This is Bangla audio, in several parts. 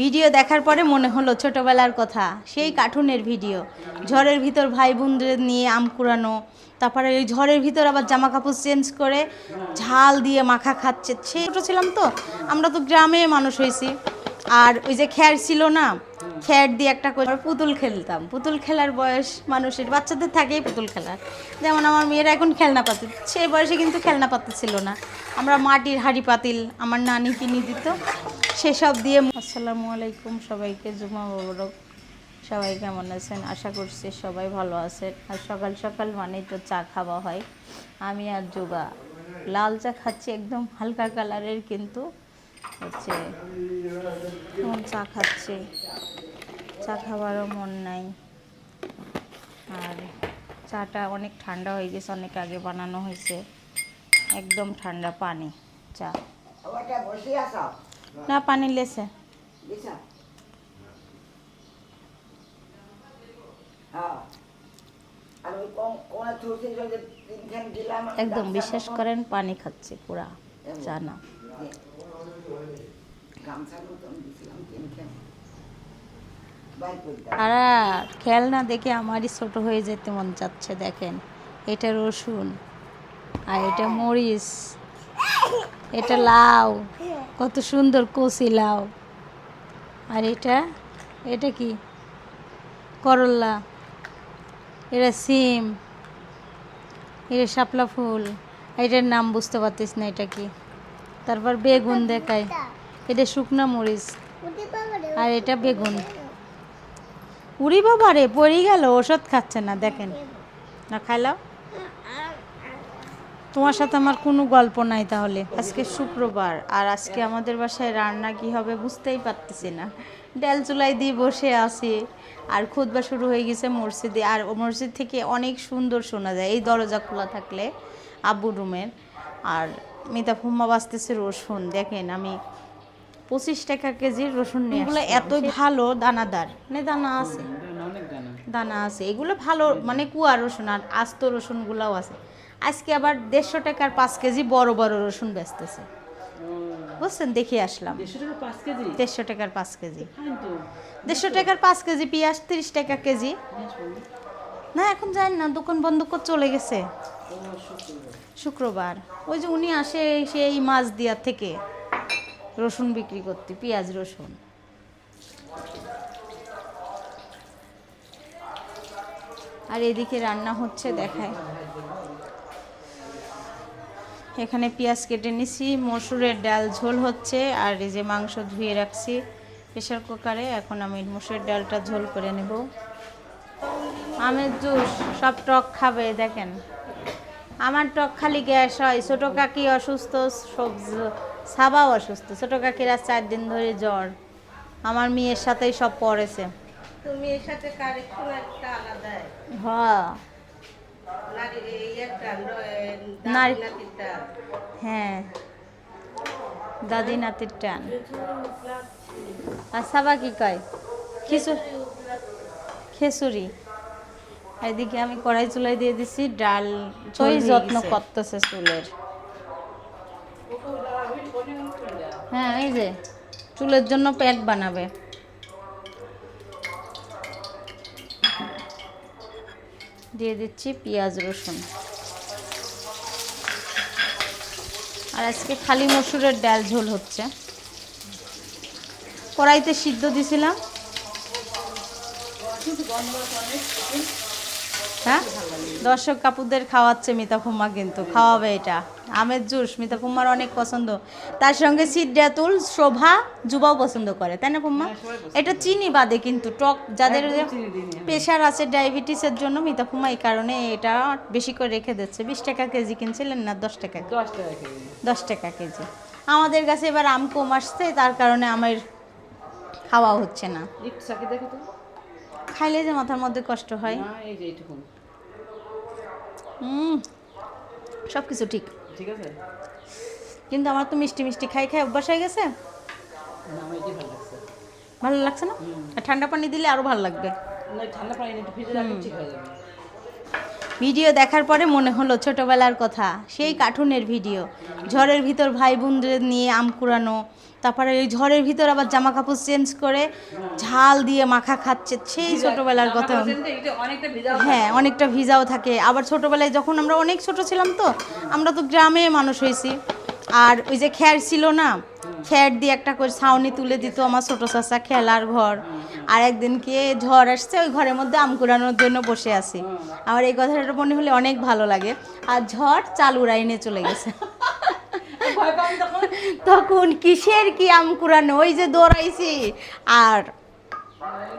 ভিডিও দেখার পরে মনে হলো ছোটবেলার কথা, সেই কার্টুনের ভিডিও। ঝড়ের ভিতর ভাই বোনদের নিয়ে আম কুড়ানো, তারপরে ওই ঝড়ের ভিতর আবার জামা কাপড় চেঞ্জ করে ঝাল দিয়ে মাখা খাচ্ছে। সেই ছোটো ছিলাম তো, আমরা তো গ্রামে মানুষ হয়েছি। আর ওই যে খ্যার ছিল না, খ্যার দিয়ে একটা করে পুতুল খেলতাম। পুতুল খেলার বয়স মানুষের, বাচ্চাদের থাকেই পুতুল খেলার। যেমন আমার মেয়েরা এখন খেলনা পাতিল, সেই বয়সে কিন্তু খেলনা পাতিল ছিল না। আমরা মাটির হাঁড়ি পাতিল আমার নানি কিনে দিত, সেসব দিয়ে। আসসালামু আলাইকুম সবাইকে, জুমা মোবারক। সবাই কেমন আছেন? আশা করছি সবাই ভালো আছেন। আর সকাল সকাল মানেই তো চা খাওয়া হয়। আমি আর জুবা লাল চা খাচ্ছি, একদম হালকা কালারের, কিন্তু হচ্ছে এখন চা খাচ্ছি। চা খাওয়ারও মন নাই। আর চাটা অনেক ঠান্ডা হয়ে গেছে, অনেক আগে বানানো হয়েছে, একদম ঠান্ডা পানি চা। না, পানি লেছে। একদম বিশ্বাস করেন পানি খাচ্ছে পুরা, চা না। আর খেলনা দেখে আমারই ছোট হয়ে যেতে মন চাচ্ছে। দেখেন, এটা রসুন, আর এটা মরিচ, এটা লাউ, কত সুন্দর কচি লাউ। আর এটা এটা কি করলা, এটা সিম, এটা শাপলা ফুল, এটার নাম বুঝতে পারতিস না এটা কি। তারপর বেগুন দেখায়, এটা শুকনা মরিচ, আর এটা বেগুন। উড়ি বাবা রে, পড়ে গেল, ওষুধ খাচ্ছে না। দেখেন না, খাইলাম। তোমার সাথে আমার কোনো গল্প নাই তাহলে। আজকে শুক্রবার, আর আজকে আমাদের বাসায় রান্না কি হবে বুঝতেই পারতেছি না। ডাল চুলাই দিয়ে বসে আছি, আর খুতবা শুরু হয়ে গেছে মসজিদে। আর মসজিদ থেকে অনেক সুন্দর শোনা যায় এই দরজা খোলা থাকলে, আব্বুর রুমের। আর মিতা ফুম্মা বাঁচতেছে রসুন। দেখেন, আমি 25 টাকা কেজির রসুন নিয়ে আসছি। এতই ভালো, দানাদার, মানে দানা আছে, দানা আছে। এগুলো ভালো, মানে কুয়া রসুন। আর আস্ত রসুনগুলাও আছে। আজকে আবার 150 টাকার 5 কেজি বড় বড় রসুন বেচতেছে, বুঝছেন? দেখে আসলাম। 150 টাকার 5 কেজি, 150 টাকার 5 কেজি। পেঁয়াজ 30 টাকা কেজি। না, এখন জানি না, দোকান বন্ধ করে চলে গেছে। শুক্রবার ওই যে উনি আসে সেই মাছ দিয়া থেকে রসুন বিক্রি করতে, পেঁয়াজ রসুন। আর এদিকে রান্না হচ্ছে, দেখায়। এখানে পেঁয়াজ কেটে নিছি, মসুরের ডাল ঝোল হচ্ছে, আর এই যে মাংস ধুয়ে রাখছি প্রেশার কুকারে। এখন আমি মসুরের ডালটা ঝোল করে নেব। আমের জুস, সব টক খাবে। দেখেন, আমার টক খালি গ্যাস হয়। ছোটো কাকি অসুস্থ, সবজি সাবাও অসুস্থ। ছোটো কাকিরা 4 দিন ধরে জ্বর। আমার মেয়ের সাথেই সব পড়েছে। মেয়ের সাথে কারেকশন একটা আলাদা। হ্যাঁ, হ্যাঁ, দাদি নাতির টান। আর সাবা কি কয়? খিচুড়ি। এদিকে আমি কড়াই চুলাই দিয়ে দিছি, ডাল ওই যত্ন করতেছে চুলের। হ্যাঁ, এই যে চুলের জন্য প্যাক বানাবে। দিয়ে দিচ্ছি পেঁয়াজ রসুন। আর আজকে খালি মসুরের ডাল ঝোল হচ্ছে। কড়াইতে সিদ্ধ দিছিলাম। হ্যাঁ, দর্শক কাপুদের খাওয়াচ্ছে মিতা ফুম্মা, কিন্তু খাওয়াবে এটা আমের জুস। মিতা ফুম্মার অনেক পছন্দ। তার সঙ্গে সিদ্ধাতুল, শোভা, যুবাও পছন্দ করে, তাই না ফুম্মা? এটা চিনি বাদে, কিন্তু টক যাদের প্রেশার আছে, ডায়াবেটিসের জন্য মিতা ফুম্মা এই কারণে এটা বেশি করে রেখে দিচ্ছে। 20 টাকা কেজি কিনছিলেন না 10 টাকা? 10 টাকা কেজি। আমাদের কাছে এবার আম কম আসছে, তার কারণে আমার খাওয়া হচ্ছে না। খাইলে যে মাথার মধ্যে কষ্ট হয়। সব কিছু ঠিক আছে, কিন্তু আমার তো মিষ্টি মিষ্টি খাই খাই অভ্যাস হয়ে গেছে। ভালো লাগছে না? আর ঠান্ডা পানি দিলে আরো ভালো লাগবে। ভিডিও দেখার পরে মনে হলো ছোটবেলার কথা, সেই কার্টুনের ভিডিও, ঝড়ের ভিতর ভাই বোনদের নিয়ে আম কুড়ানো, তারপরে ওই ঝড়ের ভিতর আবার জামা কাপড় চেঞ্জ করে ঝাল দিয়ে মাখা খাচ্ছে, সেই ছোটবেলার কথা। হ্যাঁ, অনেকটা ভিজাও থাকে। আবার ছোটবেলায় যখন আমরা অনেক ছোট ছিলাম, তো আমরা তো গ্রামে মানুষ হয়েছি, আর ওই যে খ্যার ছিল না, খ্যার দিয়ে একটা করে ছাউনি তুলে দিত আমার ছোটো চাচা, খেলার ঘর। আর একদিনকে ঝড় আসছে, ওই ঘরের মধ্যে আম কুড়ানোর জন্য বসে আছি। আমার এই কথাটা মনে হলে অনেক ভালো লাগে। আর ঝড় চাল উড়াই নিয়ে চলে গেছে। তখন কিসের কি আম কুড়ানো, ওই যে দৌড়াইছি আর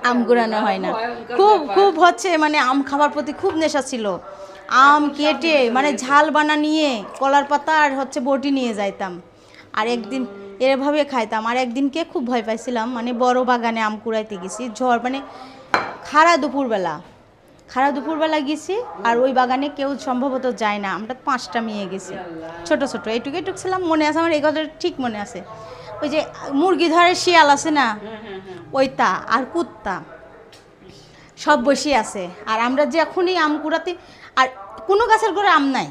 আম কুড়ানো হয় না। খুব খুব হচ্ছে মানে আম খাবার প্রতি খুব নেশা ছিল। আম কেটে মানে ঝাল বানা নিয়ে কলার পাতা আর হচ্ছে বটি নিয়ে যাইতাম, আর একদিন এভাবে খাইতাম। আর একদিনকে খুব ভয় পাইছিলাম, মানে বড় বাগানে আম কুড়াইতে গেছি, ঝড় মানে খাড়া দুপুরবেলা গেছি, আর ওই বাগানে কেউ সম্ভবত যায় না, আমরা 5টা মেয়ে গেছি, ছোট ছোট এইটুকু ছিলাম, মনে আছে আমার, এই কথা ঠিক মনে আছে। ওই যে মুরগি ধরে শিয়াল আছে না, ওইটা আর কুত্তা সব বসে আছে। আর আমরা যখনই আম কুড়াতে, আর কোনো গাছের করে আম নাই,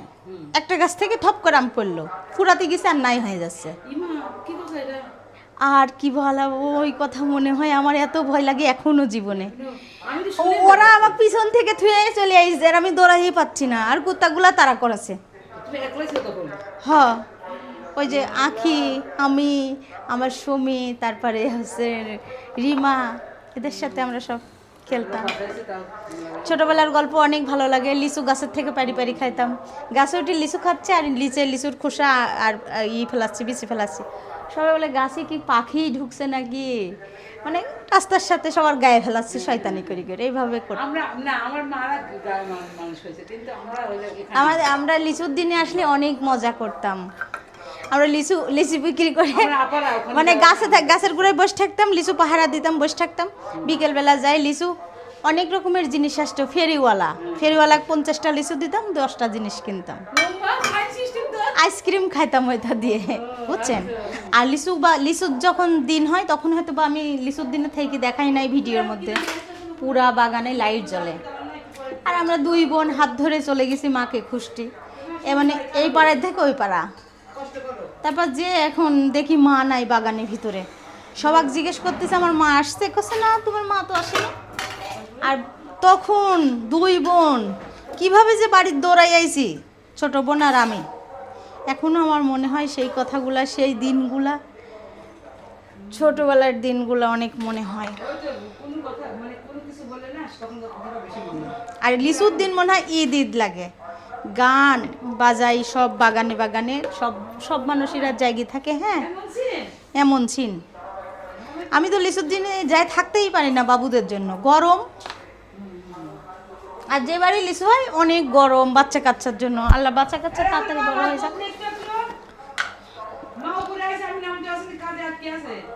একটা গাছ থেকে থপ করে আম পড়লো, কুড়াতে গেছে আর নাই হয়ে যাচ্ছে। আর কি বলা, ওই কথা মনে হয় আমার এত ভয় লাগে এখনো জীবনে। ওরা আমার পিছন থেকে থুয়ে চলে আইছে, আর আমি দৌড়াই পাচ্ছি না, আর কুত্তাগুলা তারা করেছে। হ্যাঁ, ওই যে আখি, আমি, আমার সুমি, তারপরে হচ্ছে রিমা, এদের সাথে আমরা সব খেলতাম। ছোটবেলার গল্প অনেক ভালো লাগে। লিচু গাছের থেকে পারি পারি খাইতাম, গাছে উঠে লিচু খাচ্ছে, আর লিচুর খোসা আর ফেলাচ্ছি, বিচি ফেলাচ্ছি। সবাই বলে গাছে কি পাখি ঢুকছে নাকি, মানে রাস্তার সাথে সবার গায়ে ফেলাচ্ছি শয়তানি করে করে, এইভাবে আমরা লিচুর দিনে আসলে অনেক মজা করতাম। আমরা লিচু বিক্রি করে মানে গাছের গোড়ায় বসে থাকতাম, লিচু পাহারা দিতাম, বসে থাকতাম। বিকেলবেলা যাই লিচু, অনেক রকমের জিনিস আসতো, ফেরিওয়ালা 50টা লিচু দিতাম, 10টা জিনিস কিনতাম, আইসক্রিম খাইতাম ওইটা দিয়ে, বুঝছেন। আর লিচুর যখন দিন হয় তখন হয়তো বা আমি লিচুর দিনে থেকে দেখাই নাই ভিডিওর মধ্যে, পুরা বাগানে লাইট জ্বলে, আর আমরা 2 বোন হাত ধরে চলে গেছি মাকে খুঁজতে, মানে এই পাড়ার থেকে ওই পাড়া। তারপর যে এখন দেখি মা নাই বাগানের ভিতরে, সবাক জিজ্ঞেস করতেছে আমার মা আসছে, কছে না তোমার মা তো আসেনি। আর তখন 2 বোন কিভাবে যে বাড়ির দৌড়াই আইছি, ছোট বোন আর আমি। এখনো আমার মনে হয় সেই কথাগুলা, সেই দিনগুলা, ছোটবেলার দিনগুলো অনেক মনে হয়। আর লিচুর দিন মনে হয় ঈদ লাগে, গান বাজাই সব বাগানে সব মানুষেরা জায়গায় থাকে। হ্যাঁ, এমন ছিন। আমি তো লিচুর দিনে যাই থাকতেই পারি না, বাবুদের জন্য গরম, আর যে বাড়ি লিচু হয় অনেক গরম, বাচ্চা কাচ্চার জন্য। আল্লাহ বাচ্চা কাচ্চা তাড়াতাড়ি বড় হয়ে যায়।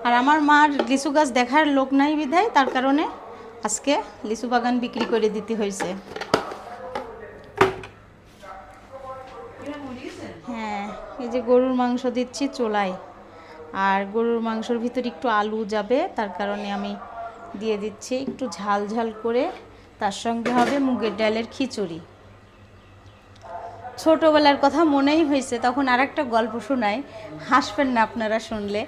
আর আমার মার লিচু গাছ দেখার লোক নাই বিধায়, তার কারণে আজকে লিচু বাগান বিক্রি করে দিতে হয়েছে। হ্যাঁ, এই যে গরুর মাংস দিচ্ছি চুলায়, আর গরুর মাংসর ভিতর একটু আলু যাবে, তার কারণে আমি দিয়ে দিচ্ছি একটু ঝাল ঝাল করে। তার সঙ্গে হবে মুগের ডালের খিচুড়ি। ছোটোবেলার কথা মনেই হয়েছে, তখন আর একটা গল্প শোনাই, হাসবেন না আপনারা শুনলে।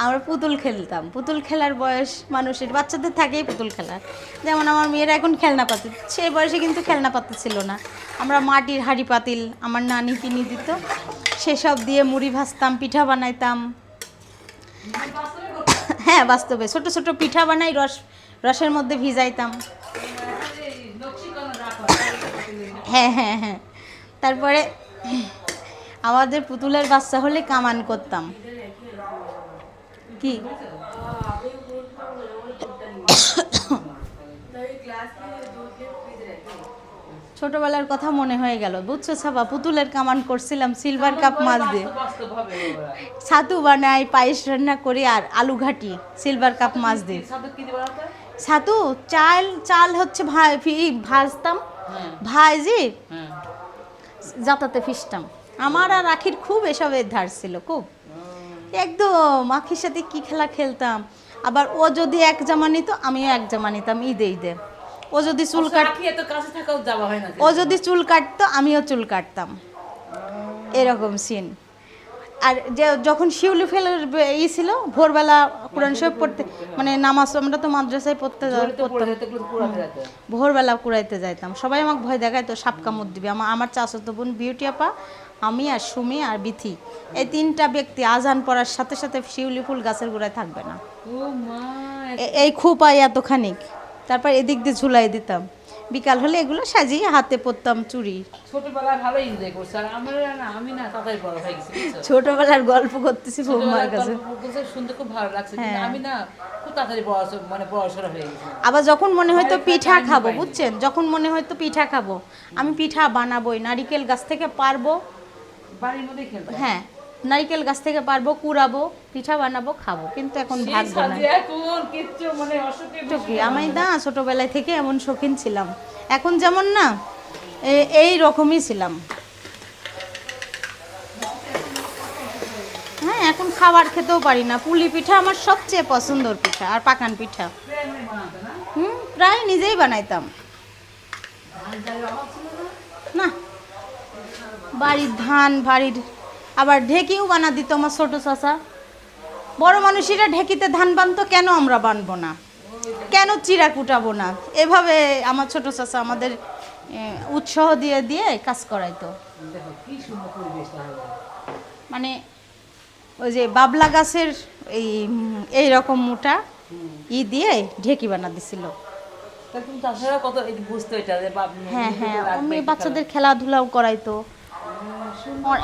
আমরা পুতুল খেলতাম, পুতুল খেলার বয়স মানুষের, বাচ্চাদের থাকেই পুতুল খেলার। যেমন আমার মেয়েরা এখন খেলনা পাতিল, সেই বয়সে কিন্তু খেলনা পাতিল ছিল না। আমরা মাটির হাঁড়ি পাতিল আমার নানি কিনে দিত, সেসব দিয়ে মুড়ি ভাজতাম, পিঠা বানাইতাম। হ্যাঁ, বাস্তবে ছোট ছোট পিঠা বানাই, রসের মধ্যে ভিজাইতাম। হ্যাঁ হ্যাঁ হ্যাঁ। তারপরে আমাদের পুতুলের বাচ্চা হলে কামান করতাম। কি ছোটবেলার কথা মনে হয়ে গেল, বুঝছো ছাপা, পুতুলের কামান করছিলাম সিলভার কাপ মাছ দিয়ে, ছাতু বানাই, পায়েস রান্না করি, আর আলু ঘাটি সিলভার কাপ মাছ দিয়ে। ছাতু চাল হচ্ছে ভাজতাম, ভাজি যাতাতে ফিসতাম। আমার আর আখির খুব এসবের ধার ছিল, খুব একদম। আখির সাথে কি খেলা খেলতাম। আবার ও যদি 1 জামা নিত, আমিও 1 জামা নিতাম ঈদে। ও যদি চুল কাট আখি এত কাছে থাকাও যাওয়া হয় না। ও যদি চুল কাটতো আমিও চুল কাটতাম, এরকম সিন। আর যে যখন শিউলি ফেলের ই ছিল, ভোরবেলা কোরআন শরীফ পড়তে, মানে নামাজ আমরা তো মাদ্রাসায় পড়তে জোরে তো পড়ে পড়তাম, যেত, এগুলো পুরাতে যেত। ভোরবেলা কুড়াইতে যাইতাম। সবাই আমাকে ভয় দেখায় তো সাপ কামড় দিবে। আমার চাচাতো বোন বিউটি আপা, আমি আর সুমি আর বিথি, এই তিনটা ব্যক্তি আজান পড়ার সাথে সাথে শিউলি ফুল গাছের গোড়ায় থাকবে না। ও মা, এই খোপায় এতখানিক, তারপর এদিক দিয়ে ঝুলাই দিতাম। বিকাল হলে এগুলো সাজিয়ে হাতে পরতাম চুড়ি। ছোটবেলায় ভালো এনজয় করছে। আর আমার না, আমি না তাড়াতাড়ি বড় হয়ে গেছি, বুঝছো? ছোটবেলার গল্প করতেছি বৌমার ছোটবেলার কাছে। গল্প বলতে শুনতে খুব ভালো লাগছে, কিন্তু হ্যাঁ। আমি না খুব তাড়াতাড়ি বড়সড় হয়ে গেছি। আবার যখন মনে হয়তো ভয় পিঠা পাইনি, খাবো, পাইনি। বুঝছেন, যখন মনে হয়তো পিঠা খাবো, আমি পিঠা বানাবোই, নারিকেল গাছ থেকে পারবো, বাড়ির মধ্যেই খেলতাম। হ্যাঁ নারিকেল গাছ থেকে পারবো, কুড়াবো, পিঠা বানাবো, খাবো। কিন্তু এখন সেই ভাগ্য নাই। সাজে এখন কিচ্ছু মানে অসুখে তো কি, আমি না ছোটবেলায় থেকে এমন শৌখিন ছিলাম, এখন যেমন না এই রকমই ছিলাম। হ্যাঁ এখন খাবার খেতেও পারি না। পুলি পিঠা আমার সবচেয়ে পছন্দের পিঠা, আর পাকান পিঠা বানাতো না। প্রায় নিজেই বানাইতাম। না বাড়ির ধান, বাড়ির আবার ঢেকিও বানা দিত আমার ছোট চাচা। বড় মানুষেরা ঢেকিতে ধান বানতো, কেন আমরা বানবো না, কেন চিরা কুটাবো না, এভাবে আমার ছোট চাচা আমাদের উৎসাহ দিয়ে দিয়ে কাজ করাইতো। দেখো কি সুন্দর পরিবেশটা হলো। মানে ওই যে বাবলা গাছের এই রকম মোটা দিয়ে ঢেকি বানা দিছিল। তা তুমি তাছাড়া কত এই বুঝতো এটা যে হ্যাঁ হ্যাঁ, আমি বাচ্চাদের খেলাধুলাও করাইতো।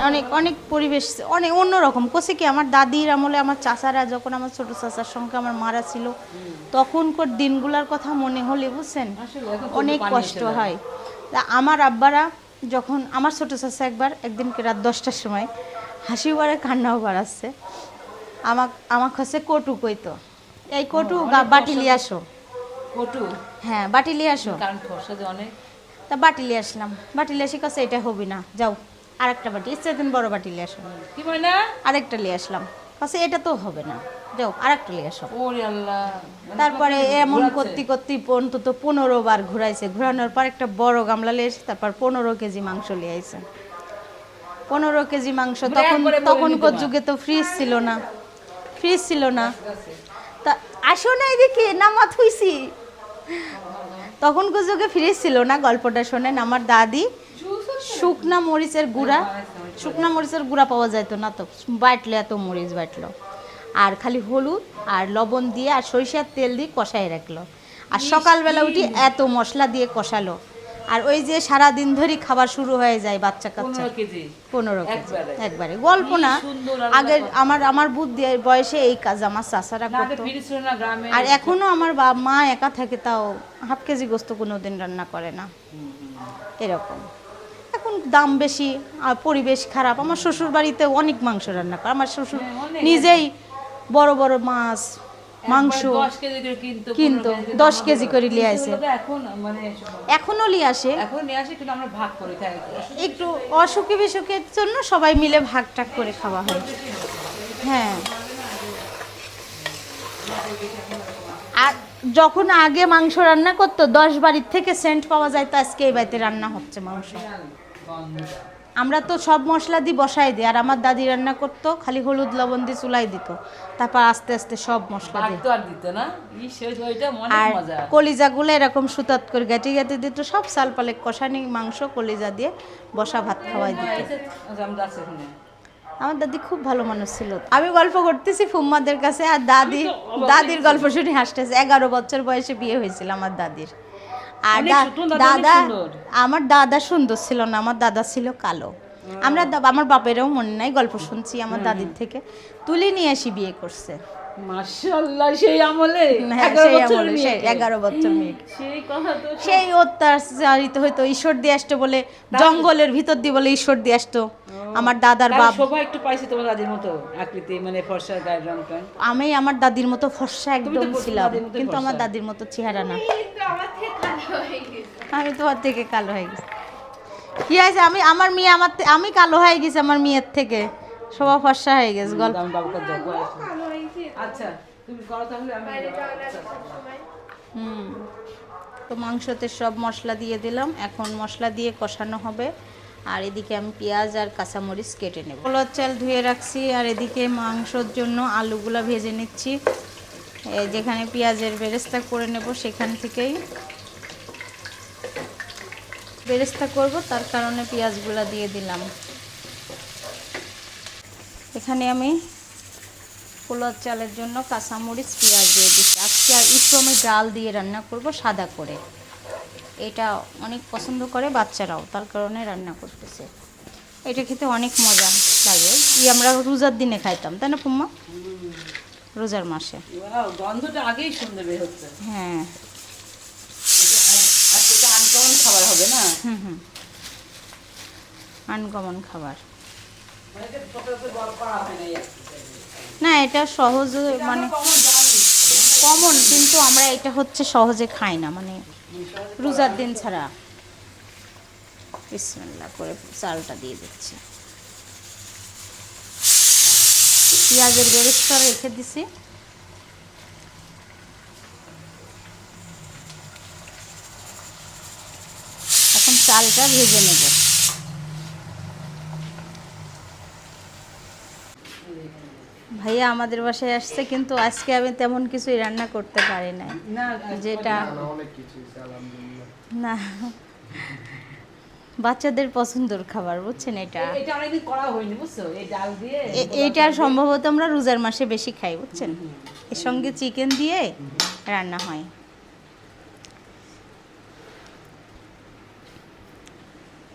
অনেক অনেক পরিবেশ, অনেক অন্যরকম কোসে কি। আমার দাদির আমলে আমার চাচারা, যখন আমার ছোট চাচার সঙ্গে আমার মারা ছিল, তখনকার দিনগুলোর কথা মনে হলে, বুঝছেন, আসলে এখন চোখে অনেক পানি কষ্ট এসে যায়। হয়। তা আমার আব্বারা যখন, আমার ছোট চাচা একদিনকে রাত 10টার সময় হাসিও বাড়ে কান্নাও বাড়াচ্ছে, আমার কাছে কটু কইতো, এই কটু বাটি লিয়ে আসো। কটু, হ্যাঁ বাটি লিয়ে আসো। কারণ ফর্সা যে অনেক। তা বাটি লিয়ে আসলাম, বাটি লিয়ে আসি, কাছে এটা হবে না, যাও আরেকটা বাটি, ইচ্ছে দিন বড় বাটি লিয়ে আসো। কি হয় না? আরেকটা নিয়ে আসলাম, কাছে এটা তো হবে না, যাও আরেকটা নিয়ে আসো। ওরে আল্লাহ। তারপরে তোমাকে এমন ঘোরাচ্ছে। করতে করতে অন্তত 15 বার ঘুরাইছে। ঘোরানোর পর একটা বড় গামলা নিয়ে এসে তারপর 15 কেজি মাংস নিয়ে আইছে। 15 কেজি মাংস। মানে তখন একবারে বলে তখনকার নিতে যুগে তো ফ্রিজ ছিল না, ফ্রিজ ছিল না। তা আসো না এদিকে, নামা থুইছি। তখনকার যুগে ফ্রিজ ছিল না। গল্পটা শোনেন, আমার দাদি শুকনা মরিচের গুঁড়া, শুকনা মরিচের গুঁড়া পাওয়া যাইতো না তো, বাটলো, এত মরিচ বাটলো, আর খালি হলুদ আর লবণ দিয়ে আর সরিষার তেল দিয়ে কষাই রাখলো। আর সকালবেলা উঠি এত মশলা দিয়ে কষালো। আর ওই যে সারাদিন ধরে খাবার শুরু হয়ে যায় বাচ্চা কাচ্চা। 15 কেজি 15 কেজি একবারে। একবারে। গল্প না, কি সুন্দর আলাদা আগের কথা। আমার বুদ্ধি বয়সে এই কাজ আমার চাচারা না, আগে করতো। ফ্রিজ ছিল না গ্রামে। আর এখনো আমার মা একা থাকে, তাও হাফ কেজি গোস্ত কোনোদিন রান্না করে না, এরকম। এখন দাম বেশি আর পরিবেশ খারাপ। আমার শ্বশুর বাড়িতে অনেক মাংস রান্না করে আমার শ্বশুর, হ্যাঁ, অনেক। নিজেই বড় বড় মাছ, মাংস একবার 10 কেজি করে কিনতো, কিনতো, 15 10 কেজি করে নিয়ে কিন্তু আসে। হলো এখন মানে এখনো নিয়ে আসে। এখন নিয়ে আসে, কিন্তু আমরা ভাগ করে খাই। একটু অসুখে বিসুখের জন্য সবাই মিলে ভাগ টাগ করে খাওয়া হয়। হ্যাঁ, আর যখন আগে মাংস রান্না করতো 10 বাড়ির থেকে সেন্ট পাওয়া যায়, তো আজকে এই বাড়িতে রান্না হচ্ছে মাংস। আমরা তো সব মশলা দিয়ে বসাই দিই, আর আমার দাদি রান্না করতো খালি হলুদ লবণ দিয়ে চুলাই দিত, তারপর আস্তে আস্তে সব মশলা ভাগ দিয়ে। তো আর দিত না। ওইটা অনেক আর মজা। কলিজাগুলো এরকম সুতাত করে গাঁটি গাঁটি দিত, সব সাল পালে কষানি মাংস কলিজা দিয়ে বসা ভাত খাওয়াই দিত। আচ্ছা, আমরা যাচ্ছি ওখানে। আমার দাদি খুব ভালো মানুষ ছিল। আমি গল্প করতেছি ফুম্মাদের কাছে, আর দাদির গল্প শুনে হাসতেছে। 11 বছর বয়সে বিয়ে হয়েছিল আমার দাদির। আর অনেক ছোট, দাদা অনেক সুন্দর। আমার দাদা সুন্দর ছিল না, আমার দাদা ছিল কালো। আমার বাপেরও মনে নাই, গল্প শুনছি আমার দাদির থেকে। তুলি নিয়ে এসে বিয়ে করছে। মাশাআল্লাহ, সেই আমলে হ্যাঁ, 11 সেই বছর আমলে, সেই মেয়েকে। 11 বছর মেয়ে। সেই কথা তো সেই অত্যাচারিত হইতো, ঈশ্বর দিয়ে আসতো বলে, জঙ্গলের ভিতর দিয়ে বলে ঈশ্বর দিয়ে আসতো। আমার দাদার তাহলে বাপ, সবাই একটু পাইছে তোমার দাদির মতো আকৃতি, মানে ফর্সা গায়ের রংটা। আমি আমার দাদির মতো ফর্সা তুমি তো একদম বলছো ছিলাম, দাদির মতোই কিন্তু আমার ফর্সা। দাদির মতো চেহারা না। কিন্তু আমার থেকে কালো হয়ে গেছে। আমি তোমার থেকে কালো হয়ে গেছি। কি হয়েছে, আমার মেয়ে আমি কালো হয়ে গেছি আমার মেয়ের থেকে, সবাই ফর্সা হয়ে গেছে। গল্প আমি বাবুকে দেখো। কালো হয়েছে। আচ্ছা, তুমি করো তাহলে, আমি বাইরে যাওয়া লাগবে সব সময়। হুম তো মাংসতে সব মশলা দিয়ে দিলাম, এখন মশলা দিয়ে কষানো হবে। আর এদিকে আমি পেঁয়াজ আর কাঁচামরিচ কেটে নেব। পোলার চাল ধুয়ে রাখছি, আর এদিকে মাংসর জন্য আলুগুলা ভেজে নিচ্ছি। যেখানে পেঁয়াজের বেরেস্তা করে নেব সেখান থেকেই বেরেস্তা করব, তার কারণে পেঁয়াজগুলা দিয়ে দিলাম। এখানে আমি পোলার চালের জন্য কাঁচামরিচ পেঁয়াজ দিয়ে দিচ্ছি। আজকে আর একটু আমি ডাল দিয়ে রান্না করব সাদা করে, এটা অনেক পছন্দ করে বাচ্চারাও, তার কারণে রান্না করতেছে। এটা খেতে অনেক মজা লাগে, আমরা রোজার দিনে খাইতাম, তাই না ফুম্মা? রোজার মাসে। গন্ধটা আগেই সুন্দর বের হচ্ছে। হ্যাঁ, আজকে তো আনকমন খাবার হবে না? আনকমন খাবার মানে এটা সচরাচর বড় করা হয় না। না, এটা সহজ, মানে কমন, কিন্তু আমরা এটা হচ্ছে সহজে খাই না, মানে রোজার দিন ছাড়া। বিসমিল্লাহ করে চালটা দিয়ে দিচ্ছি, পেঁয়াজের বেরেস্তা রেখে দিছি। এখন চালটা ভেজে নেব। ভাইয়া আমাদের বাসায় আসছে, কিন্তু আজকে আমি তেমন কিছুই রান্না করতে পারি নাই, না যেটা না বাচ্চাদের পছন্দের খাবার, বুঝছেন? এটা এটা অনেকদিন করা হয়নি, বুঝছো? এই ডাল দিয়ে এইটা সম্ভবত আমরা রোজার মাসে বেশি খাই, বুঝছেন? এর সঙ্গে চিকেন দিয়ে রান্না হয়।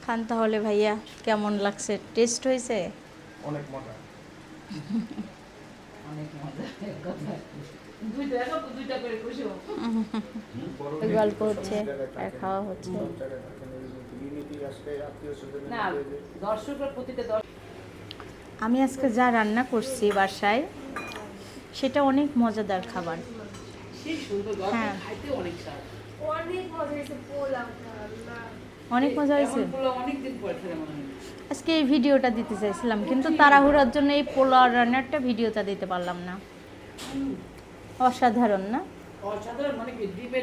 খান তাহলে ভাইয়া, কেমন লাগছে? টেস্ট হয়েছে? অনেক মজা। অনেক মজা। দুইটা করে খুশি গল্প হচ্ছে আর খাওয়া হচ্ছে। না, দর্শকের প্রতিটা আমি আজকে যা রান্না করছি বাসায়, সেটা অনেক মজাদার খাবার। সেই সুন্দর গন্ধ, হ্যাঁ। খাইতে অনেক স্বাদ। অনেক মজা হয়েছে পোলাওটা, আল্লাহ। অনেক মজা হয়েছে। এমন পোলাও অনেকদিন পরে খেলে মনে হয়। আজকে এই ভিডিওটা দিতে চাইছিলাম, কিন্তু তাড়াহুড়ার জন্য এই পোলাও রান্নারটা ভিডিওটা দিতে পারলাম না। অসাধারণ না? অসাধারণ, মানে কি ডিম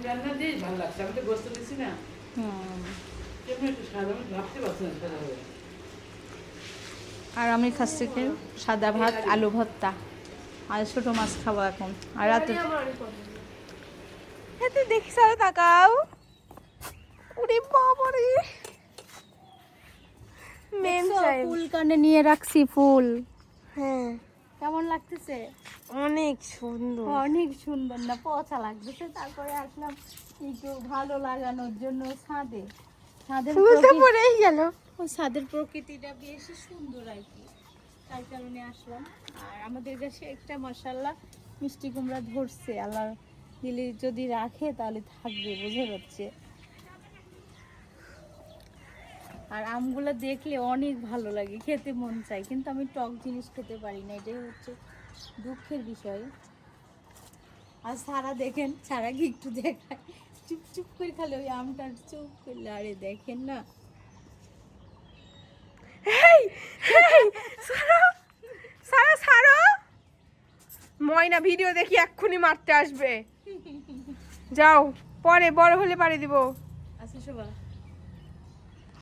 রান্না দিয়ে ভালো লাগছে। আমি তো গোস্ত দিচ্ছি না, কেমন একটু সাধারণ ভাবতে পারছি না সাদা হবে। আর আমি খাচ্ছি কি সাদা ভাত, আলু ভর্তা আর ছোটো মাছ খাবো এখন। আর রাতে আমার অনেক পছন্দ। এতে দেখি সারা তাকাও। ওরে বাবা রে, মেম সাহেব। ফুল কানে নিয়ে রাখছি ফুল। হ্যাঁ, কেমন লাগতেছে? অনেক সুন্দর। অনেক সুন্দর না? পচা লাগতেছে। তারপরে আসলাম একটু ভালো লাগানোর জন্য ছাদে। ছাদের ফুলটা পড়েই গেল। ছাদের প্রকৃতিটা বেশি সুন্দর আর কি, তার কারণে আসলাম। আর আমাদের কাছে একটা মাশাআল্লাহ মিষ্টি কুমড়া ধরছে, আল্লাহ দিলে যদি রাখে তাহলে থাকবে, বোঝা যাচ্ছে। আর আমগুলো দেখলে অনেক ভালো লাগে, খেতে মন চায়, কিন্তু আমি টক জিনিস খেতে পারি না, এটাই হচ্ছে দুঃখের বিষয়। আর সারা দেখেন, সারা কি একটু দেখায়, চুপ চুপ করে খালি ওই আমটা চুপ করলে, আরে দেখেন না। সারা সারা, ময়না ভিডিও দেখি এক্ষুনি মারতে আসবে। যাও, পরে বড় হলে পারে দিব। আচ্ছা শোভা।